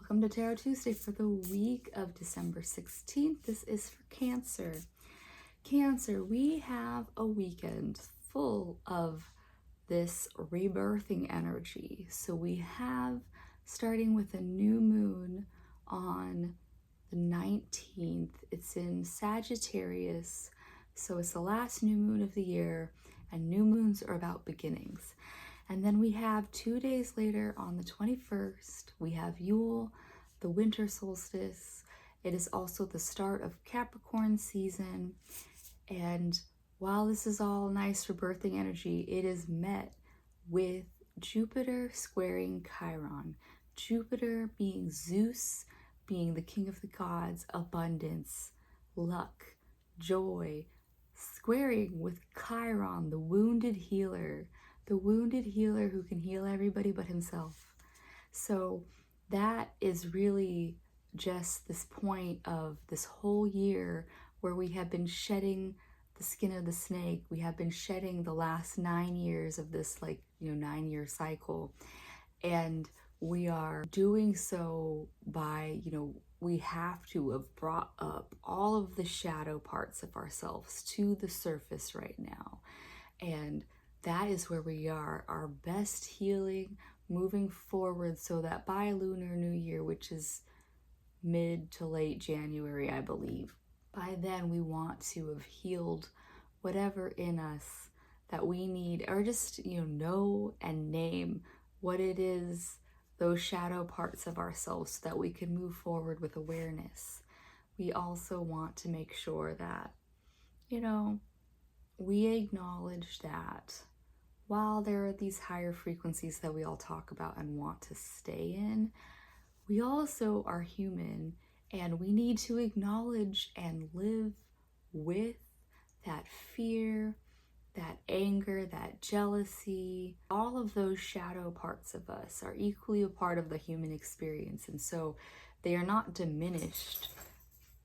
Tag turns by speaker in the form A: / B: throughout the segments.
A: Welcome to Tarot Tuesday for the week of December 16th. This is for Cancer. Cancer, we have a weekend full of this rebirthing energy. So we have, starting with a new moon on the 19th, it's in Sagittarius. So it's the last new moon of the year, and new moons are about beginnings. And then we have 2 days later on the 21st, we have Yule, the winter solstice. It is also the start of Capricorn season. And while this is all nice rebirthing energy, it is met with Jupiter squaring Chiron. Jupiter being Zeus, being the king of the gods, abundance, luck, joy, squaring with Chiron, the wounded healer who can heal everybody but himself. So that is really just this point of this whole year where we have been shedding the skin of the snake. We have been shedding the last 9 years of this 9-year cycle. And we are doing so by, we have to have brought up all of the shadow parts of ourselves to the surface right now. And that is where we are, our best healing, moving forward, so that by Lunar New Year, which is mid to late January, I believe, by then we want to have healed whatever in us that we need, or just, know and name what it is, those shadow parts of ourselves, so that we can move forward with awareness. We also want to make sure that, we acknowledge that while there are these higher frequencies that we all talk about and want to stay in, we also are human, and we need to acknowledge and live with that fear, that anger, that jealousy. All of those shadow parts of us are equally a part of the human experience, and so they are not diminished.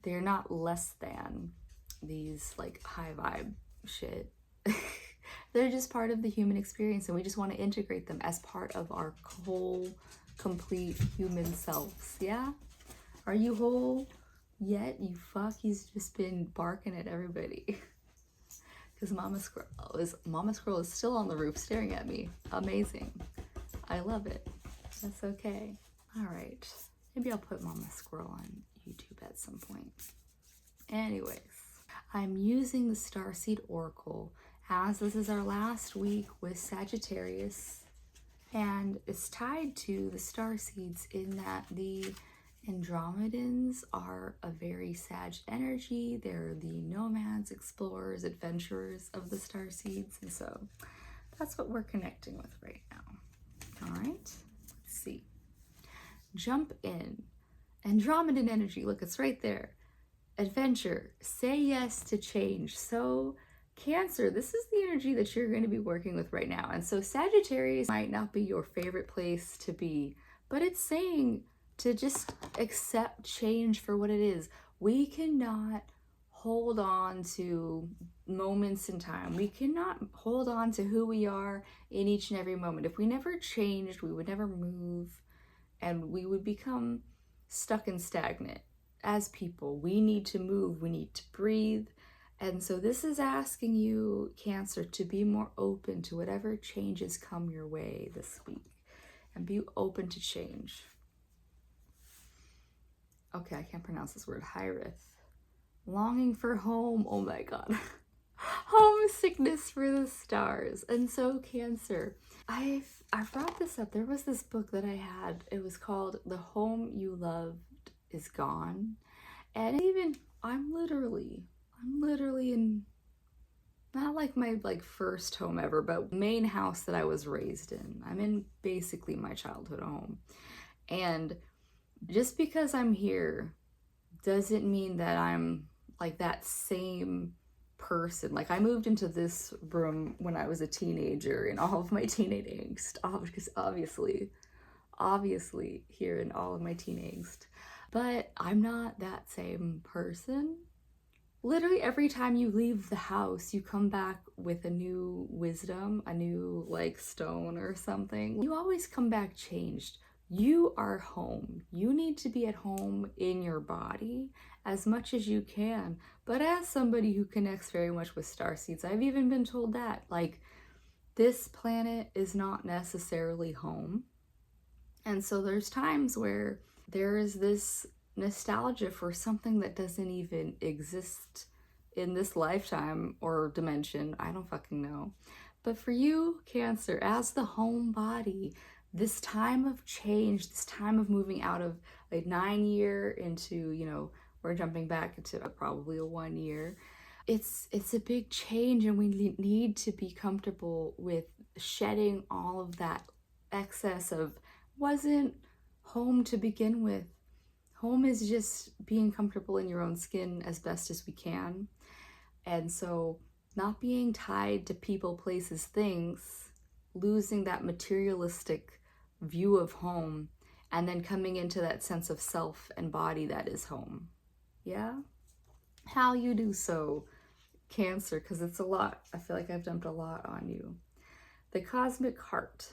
A: They are not less than these high vibe shit. They're just part of the human experience, and we just want to integrate them as part of our whole, complete human selves. Yeah? Are you whole yet? You fuck? He's just been barking at everybody. Because Mama Squirrel is still on the roof staring at me. Amazing. I love it. That's okay. All right. Maybe I'll put Mama Squirrel on YouTube at some point. Anyways, I'm using the Starseed Oracle, as this is our last week with Sagittarius, and it's tied to the starseeds in that the Andromedans are a very Sag energy. They're the nomads, explorers, adventurers of the starseeds, and so that's what we're connecting with right now. All right, let's see. Jump in. Andromedan energy, look, it's right there. Adventure, say yes to change. So Cancer, this is the energy that you're going to be working with right now. And so Sagittarius might not be your favorite place to be, but it's saying to just accept change for what it is. We cannot hold on to moments in time. We cannot hold on to who we are in each and every moment. If we never changed, we would never move, and we would become stuck and stagnant. As people, we need to move, we need to breathe. And so this is asking you, Cancer, to be more open to whatever changes come your way this week, and be open to change. Okay, I can't pronounce this word. Hyrith. Longing for home. Oh my God. Homesickness for the stars. And so Cancer, I brought this up. There was this book that I had. It was called The Home You Loved Is Gone. And even I'm literally in, not like my first home ever, but main house that I was raised in. I'm in basically my childhood home. And just because I'm here doesn't mean that I'm like that same person. Like, I moved into this room when I was a teenager, and all of my teenage angst, because obviously here in all of my teen angst. But I'm not that same person. Literally every time you leave the house, you come back with a new wisdom, a new stone or something. You always come back changed. You are home. You need to be at home in your body as much as you can. But as somebody who connects very much with starseeds, I've even been told that, like, this planet is not necessarily home. And so there's times where there is this nostalgia for something that doesn't even exist in this lifetime or dimension. I don't fucking know. But for you, Cancer, as the home body, this time of change, this time of moving out of a 9 year into, we're jumping back into probably a 1 year. It's a big change, and we need to be comfortable with shedding all of that excess of wasn't home to begin with. Home is just being comfortable in your own skin as best as we can. And so not being tied to people, places, things, losing that materialistic view of home, and then coming into that sense of self and body that is home. Yeah? How you do so, Cancer, because it's a lot. I feel like I've dumped a lot on you. The cosmic heart.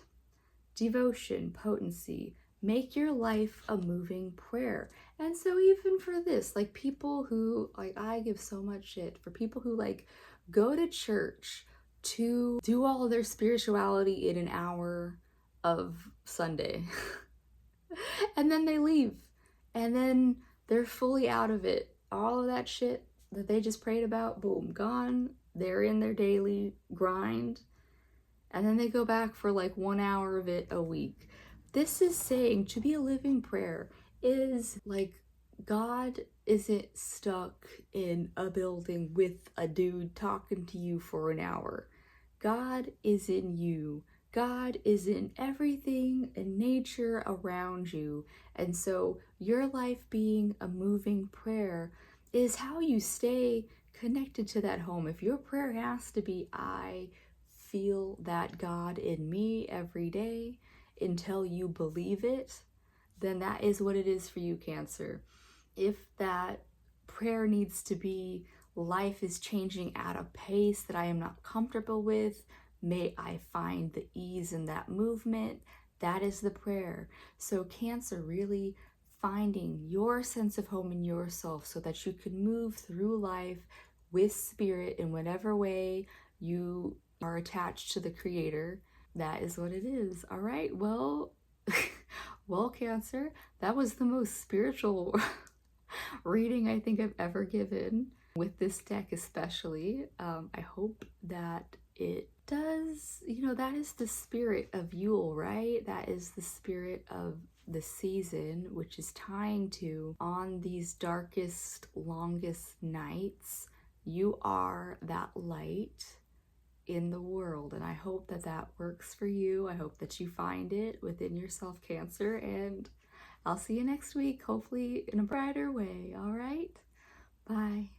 A: Devotion, potency, make your life a moving prayer. And so even for this, like, people who, like, I give so much shit for people who, like, go to church to do all of their spirituality in an hour of Sunday. And then they leave. And then they're fully out of it. All of that shit that they just prayed about, boom, gone. They're in their daily grind. And then they go back for like 1 hour of it a week. This is saying to be a living prayer is like God isn't stuck in a building with a dude talking to you for an hour. God is in you. God is in everything in nature around you. And so your life being a moving prayer is how you stay connected to that home. If your prayer has to be, I feel that God in me every day until you believe it, then that is what it is for you, Cancer. If that prayer needs to be, life is changing at a pace that I am not comfortable with, may I find the ease in that movement, that is the prayer. So Cancer, really finding your sense of home in yourself so that you can move through life with spirit in whatever way you are attached to the creator. That is what it is. All right, well, well, Cancer, that was the most spiritual reading I think I've ever given with this deck, especially. I hope that it does, that is the spirit of Yule, right? That is the spirit of the season, which is tying to, on these darkest, longest nights, you are that light in the world. And I hope that that works for you. I hope that you find it within yourself, Cancer, and I'll see you next week, hopefully in a brighter way. All right, bye.